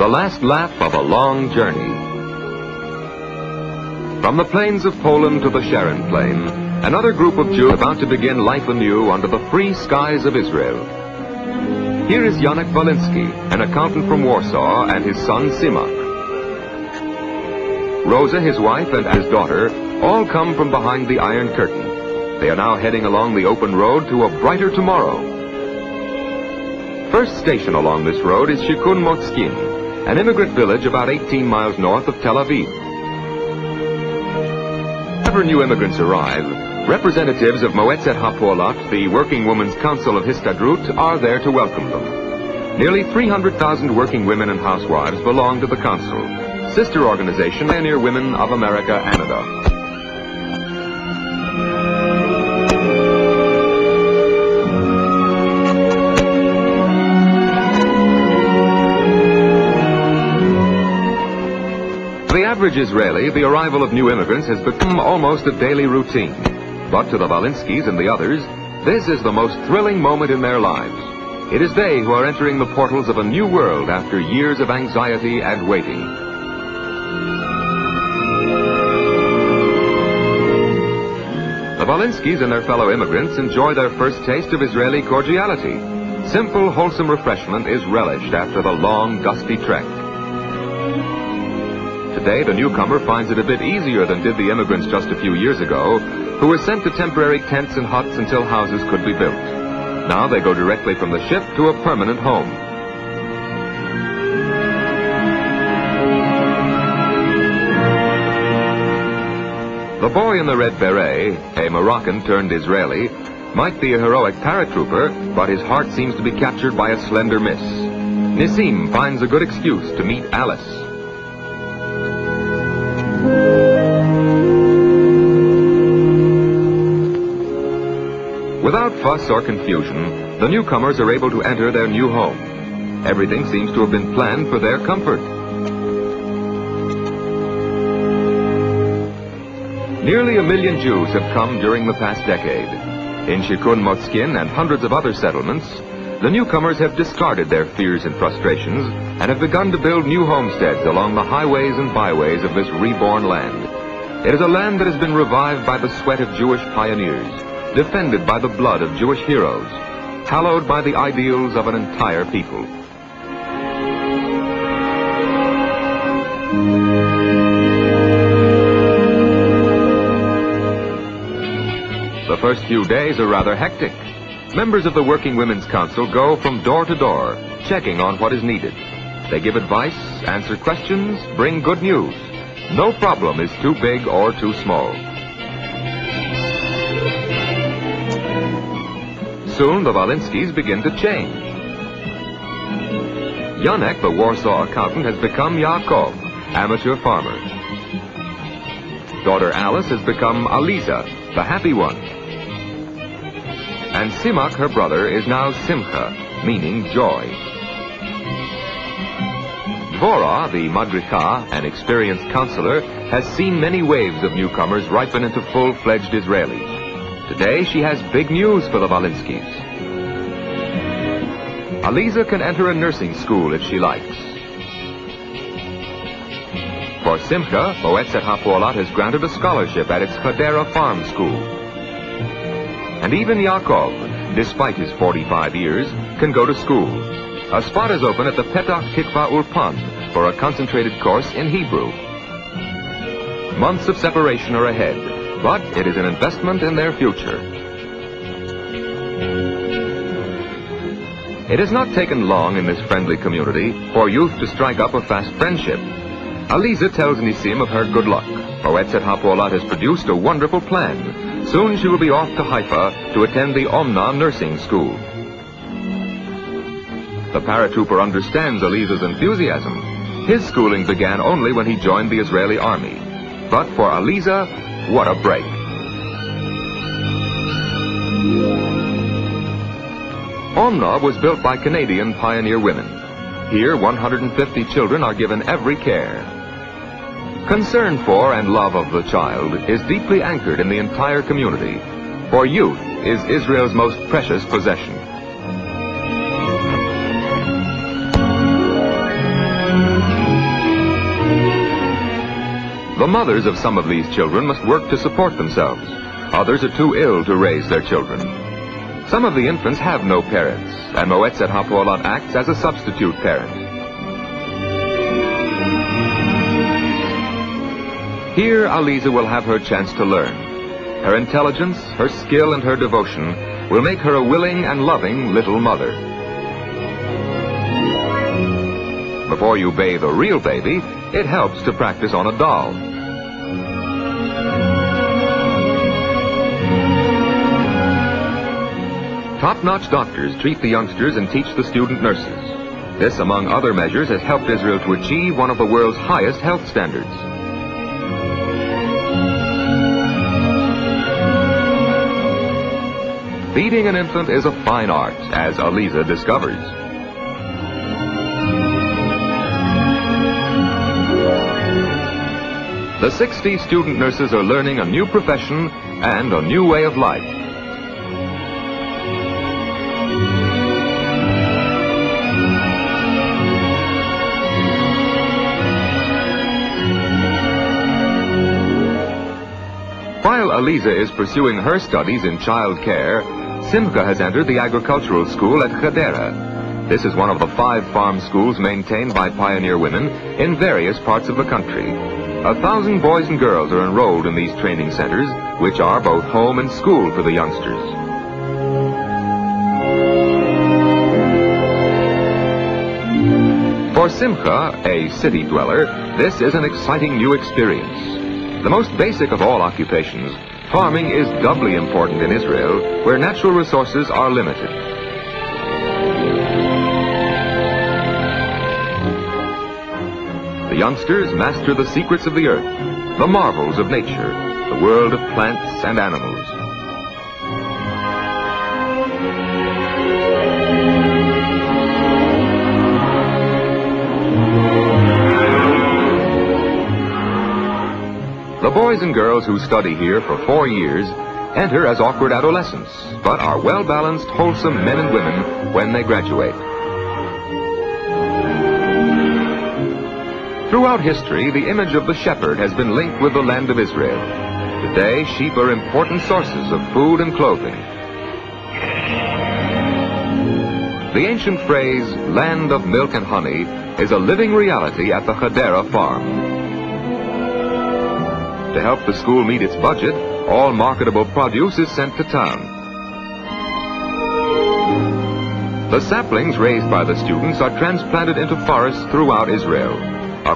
the last lap of a long journey. From the plains of Poland to the Sharon Plain, another group of Jews about to begin life anew under the free skies of Israel. Here is Janek Walensky, an accountant from Warsaw, and his son Simak. Rosa, his wife, and his daughter all come from behind the Iron Curtain. They are now heading along the open road to a brighter tomorrow. First station along this road is Shikun Motskin, an immigrant village about 18 miles north of Tel Aviv. Whenever new immigrants arrive, representatives of Mאות HaPoalat, the Working Women's Council of Histadrut, are there to welcome them. Nearly 300,000 working women and housewives belong to the council, sister organization Pioneer Women of America, Canada. To the average Israeli, the arrival of new immigrants has become almost a daily routine. But to the Walenskys and the others, this is the most thrilling moment in their lives. It is they who are entering the portals of a new world after years of anxiety and waiting. The Walenskys and their fellow immigrants enjoy their first taste of Israeli cordiality. Simple, wholesome refreshment is relished after the long, dusty trek. Today, the newcomer finds it a bit easier than did the immigrants just a few years ago, who were sent to temporary tents and huts until houses could be built. Now they go directly from the ship to a permanent home. The boy in the red beret, a Moroccan turned Israeli, might be a heroic paratrooper, but his heart seems to be captured by a slender miss. Nissim finds a good excuse to meet Alice. Without fuss or confusion, the newcomers are able to enter their new home. Everything seems to have been planned for their comfort. Nearly 1 million Jews have come during the past decade. In Shikun Motskin and hundreds of other settlements, the newcomers have discarded their fears and frustrations and have begun to build new homesteads along the highways and byways of this reborn land. It is a land that has been revived by the sweat of Jewish pioneers, defended by the blood of Jewish heroes, hallowed by the ideals of an entire people. The first few days are rather hectic. Members of the Working Women's Council go from door to door, checking on what is needed. They give advice, answer questions, bring good news. No problem is too big or too small. Soon the Walenskys begin to change. Janek, the Warsaw accountant, has become Yaakov, amateur farmer. Daughter Alice has become Aliza, the happy one. And Simak, her brother, is now Simcha, meaning joy. Dvora, the Madrika, an experienced counselor, has seen many waves of newcomers ripen into full-fledged Israelis. Today, she has big news for the Walenskys. Aliza can enter a nursing school if she likes. For Simcha, Mאות HaPoalat has granted a scholarship at its Hadera farm school. And even Yaakov, despite his 45 years, can go to school. A spot is open at the Petach Tikva Ulpan for a concentrated course in Hebrew. Months of separation are ahead, but it is an investment in their future. It has not taken long in this friendly community for youth to strike up a fast friendship. Aliza tells Nissim of her good luck. Mאות HaPoalat has produced a wonderful plan. Soon she will be off to Haifa to attend the Omna nursing school. The paratrooper understands Aliza's enthusiasm. His schooling began only when he joined the Israeli army. But for Aliza, what a break. Omna was built by Canadian pioneer women. Here, 150 children are given every care. Concern for and love of the child is deeply anchored in the entire community, for youth is Israel's most precious possession. The mothers of some of these children must work to support themselves. Others are too ill to raise their children. Some of the infants have no parents, and Moet Hapoalat acts as a substitute parent. Here, Aliza will have her chance to learn. Her intelligence, her skill, and her devotion will make her a willing and loving little mother. Before you bathe a real baby, it helps to practice on a doll. Top-notch doctors treat the youngsters and teach the student nurses. This, among other measures, has helped Israel to achieve one of the world's highest health standards. Feeding an infant is a fine art, as Aliza discovers. The 60 student nurses are learning a new profession and a new way of life. While Aliza is pursuing her studies in child care, Simcha has entered the agricultural school at Hadera. This is one of the 5 farm schools maintained by pioneer women in various parts of the country. 1,000 boys and girls are enrolled in these training centers, which are both home and school for the youngsters. For Simcha, a city dweller, this is an exciting new experience. The most basic of all occupations, farming is doubly important in Israel, where natural resources are limited. The youngsters master the secrets of the earth, the marvels of nature, the world of plants and animals. The boys and girls who study here for 4 years enter as awkward adolescents, but are well-balanced, wholesome men and women when they graduate. Throughout history, the image of the shepherd has been linked with the land of Israel. Today, sheep are important sources of food and clothing. The ancient phrase, land of milk and honey, is a living reality at the Hadera farm. To help the school meet its budget, all marketable produce is sent to town. The saplings raised by the students are transplanted into forests throughout Israel.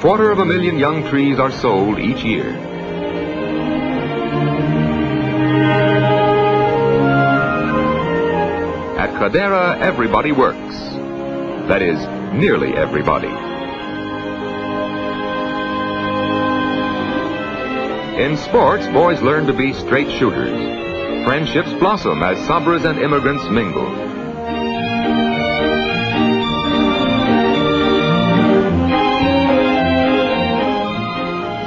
250,000 young trees are sold each year. At Hadera, everybody works. That is, nearly everybody. In sports, boys learn to be straight shooters. Friendships blossom as sabras and immigrants mingle.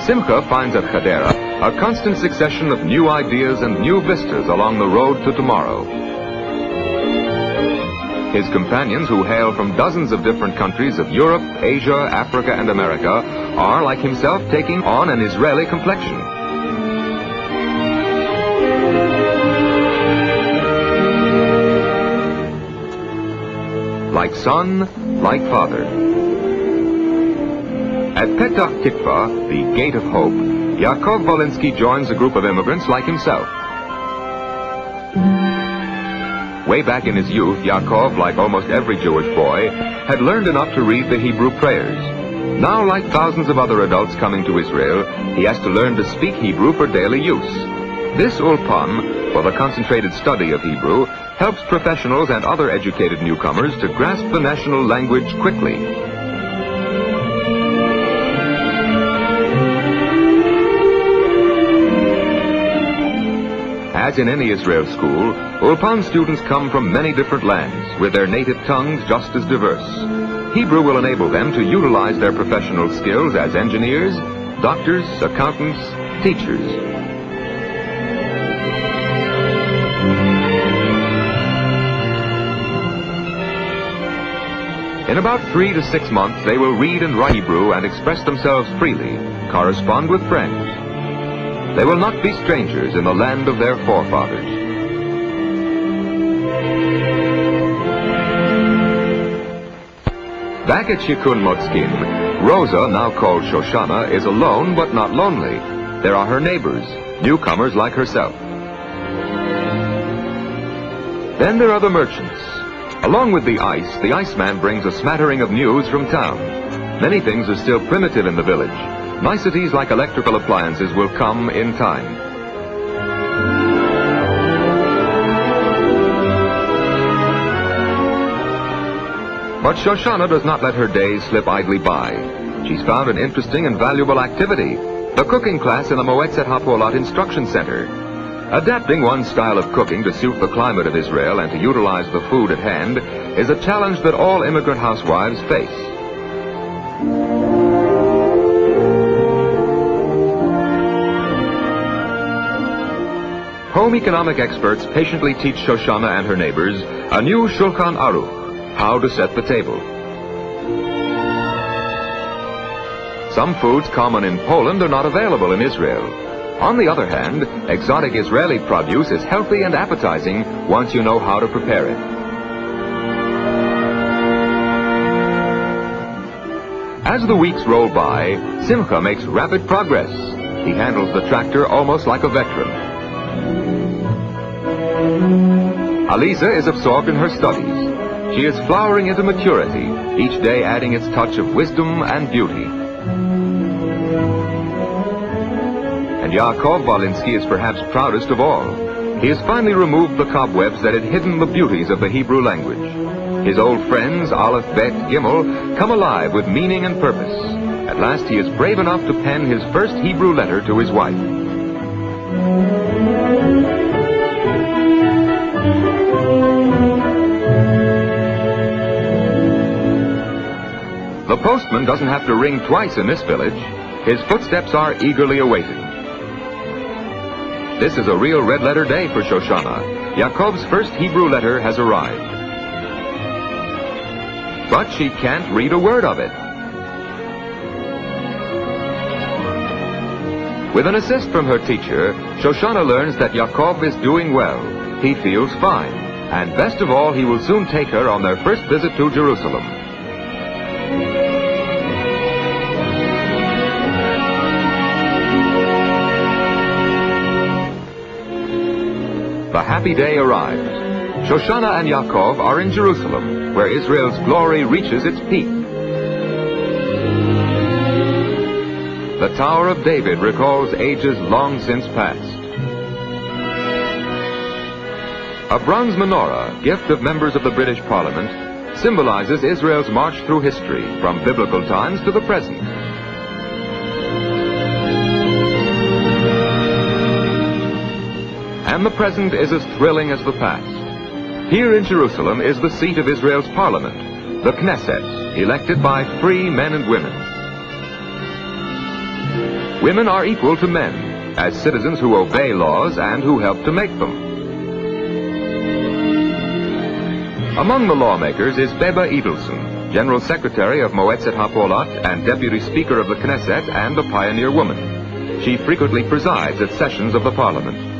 Simcha finds at Hadera a constant succession of new ideas and new vistas along the road to tomorrow. His companions, who hail from dozens of different countries of Europe, Asia, Africa, and America, are, like himself, taking on an Israeli complexion. Like son, like father. At Petach Tikva, the Gate of Hope, Yaakov Volinsky joins a group of immigrants like himself. Way back in his youth, Yaakov, like almost every Jewish boy, had learned enough to read the Hebrew prayers. Now, like thousands of other adults coming to Israel, he has to learn to speak Hebrew for daily use. This ulpan, for the concentrated study of Hebrew, helps professionals and other educated newcomers to grasp the national language quickly. As in any Israel school, Ulpan students come from many different lands, with their native tongues just as diverse. Hebrew will enable them to utilize their professional skills as engineers, doctors, accountants, teachers. In about 3 to 6 months, they will read and write Hebrew and express themselves freely, correspond with friends. They will not be strangers in the land of their forefathers. Back at Shikun Motskin, Rosa, now called Shoshana, is alone but not lonely. There are her neighbors, newcomers like herself. Then there are the merchants. Along with the Iceman brings a smattering of news from town. Many things are still primitive in the village. Niceties like electrical appliances will come in time. But Shoshana does not let her days slip idly by. She's found an interesting and valuable activity, the cooking class in the Mאות Hapolat Instruction Center. Adapting one's style of cooking to suit the climate of Israel and to utilize the food at hand is a challenge that all immigrant housewives face. Home economic experts patiently teach Shoshana and her neighbors a new Shulchan Aruch, how to set the table. Some foods common in Poland are not available in Israel. On the other hand, exotic Israeli produce is healthy and appetizing once you know how to prepare it. As the weeks roll by, Simcha makes rapid progress. He handles the tractor almost like a veteran. Aliza is absorbed in her studies. She is flowering into maturity, each day adding its touch of wisdom and beauty. And Yaakov Walensky is perhaps proudest of all. He has finally removed the cobwebs that had hidden the beauties of the Hebrew language. His old friends, Aleph, Bet, Gimel, come alive with meaning and purpose. At last he is brave enough to pen his first Hebrew letter to his wife. The postman doesn't have to ring twice in this village. His footsteps are eagerly awaited. This is a real red-letter day for Shoshana. Yaakov's first Hebrew letter has arrived. But she can't read a word of it. With an assist from her teacher, Shoshana learns that Yaakov is doing well. He feels fine. And best of all, he will soon take her on their first visit to Jerusalem. The happy day arrives. Shoshana and Yaakov are in Jerusalem, where Israel's glory reaches its peak. The Tower of David recalls ages long since past. A bronze menorah, gift of members of the British Parliament, symbolizes Israel's march through history, from biblical times to the present. And the present is as thrilling as the past. Here in Jerusalem is the seat of Israel's parliament, the Knesset, elected by free men and women. Women are equal to men, as citizens who obey laws and who help to make them. Among the lawmakers is Beba Edelson, General Secretary of Mאות Hapolat and Deputy Speaker of the Knesset and a pioneer woman. She frequently presides at sessions of the parliament.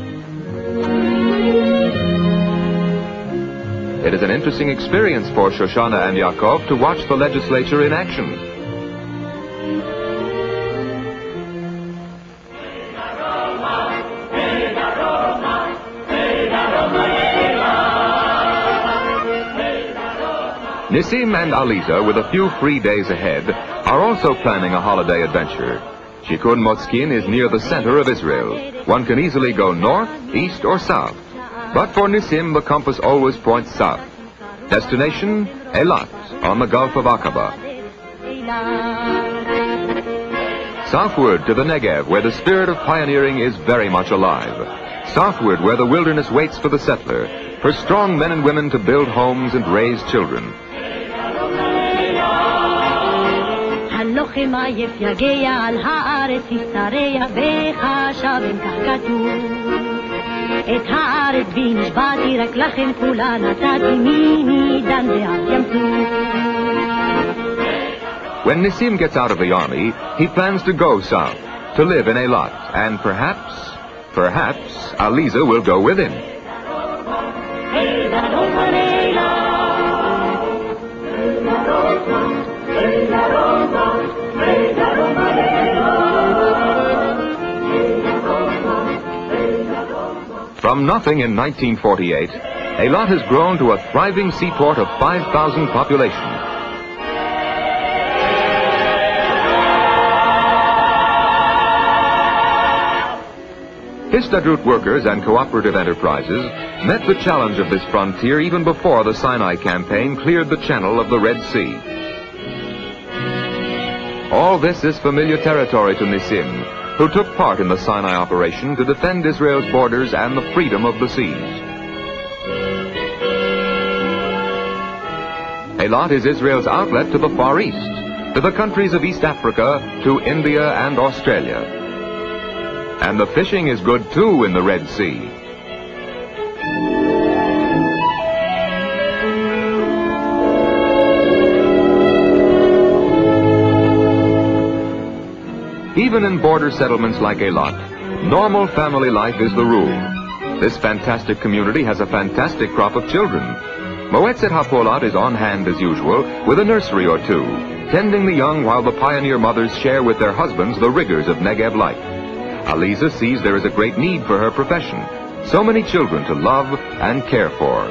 It is an interesting experience for Shoshana and Yaakov to watch the legislature in action. Nissim and Aliza, with a few free days ahead, are also planning a holiday adventure. Shikun Motskin is near the center of Israel. One can easily go north, east, or south. But for Nissim, the compass always points south. Destination, Eilat, on the Gulf of Aqaba. Southward to the Negev, where the spirit of pioneering is very much alive. Southward, where the wilderness waits for the settler, for strong men and women to build homes and raise children. את הארץ בי נשבעתי רק לכם כולה נתתי מיני דם ועד ים סוף When Nissim gets out of the army, he plans to go south, to live in Eilat, and perhaps Aliza will go with him. From nothing in 1948, Eilat has grown to a thriving seaport of 5,000 population. Histadrut workers and cooperative enterprises met the challenge of this frontier even before the Sinai campaign cleared the channel of the Red Sea. All this is familiar territory to Nissim, who took part in the Sinai operation to defend Israel's borders and the freedom of the seas. Eilat is Israel's outlet to the Far East, to the countries of East Africa, to India and Australia. And the fishing is good too in the Red Sea. Even in border settlements like Eilat, normal family life is the rule. This fantastic community has a fantastic crop of children. Moetzet HaPolat is on hand as usual with a nursery or two, tending the young while the pioneer mothers share with their husbands the rigors of Negev life. Aliza sees there is a great need for her profession. So many children to love and care for.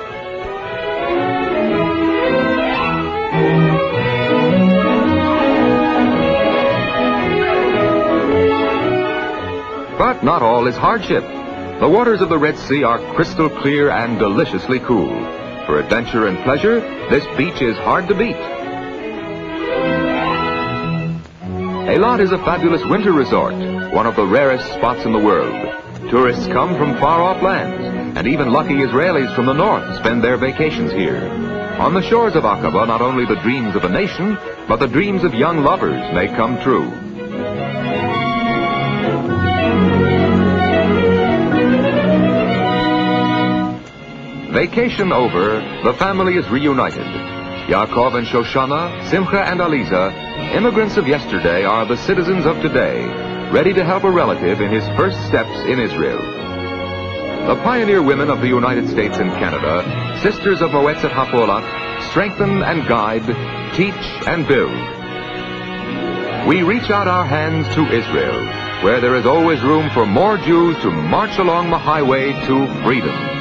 But not all is hardship. The waters of the Red Sea are crystal clear and deliciously cool. For adventure and pleasure, this beach is hard to beat. Eilat is a fabulous winter resort, one of the rarest spots in the world. Tourists come from far-off lands, and even lucky Israelis from the north spend their vacations here. On the shores of Aqaba, not only the dreams of a nation, but the dreams of young lovers may come true. Vacation over, the family is reunited. Yaakov and Shoshana, Simcha and Aliza, immigrants of yesterday, are the citizens of today, ready to help a relative in his first steps in Israel. The pioneer women of the United States and Canada, sisters of Moetzet HaPolat, strengthen and guide, teach and build. We reach out our hands to Israel, where there is always room for more Jews to march along the highway to freedom.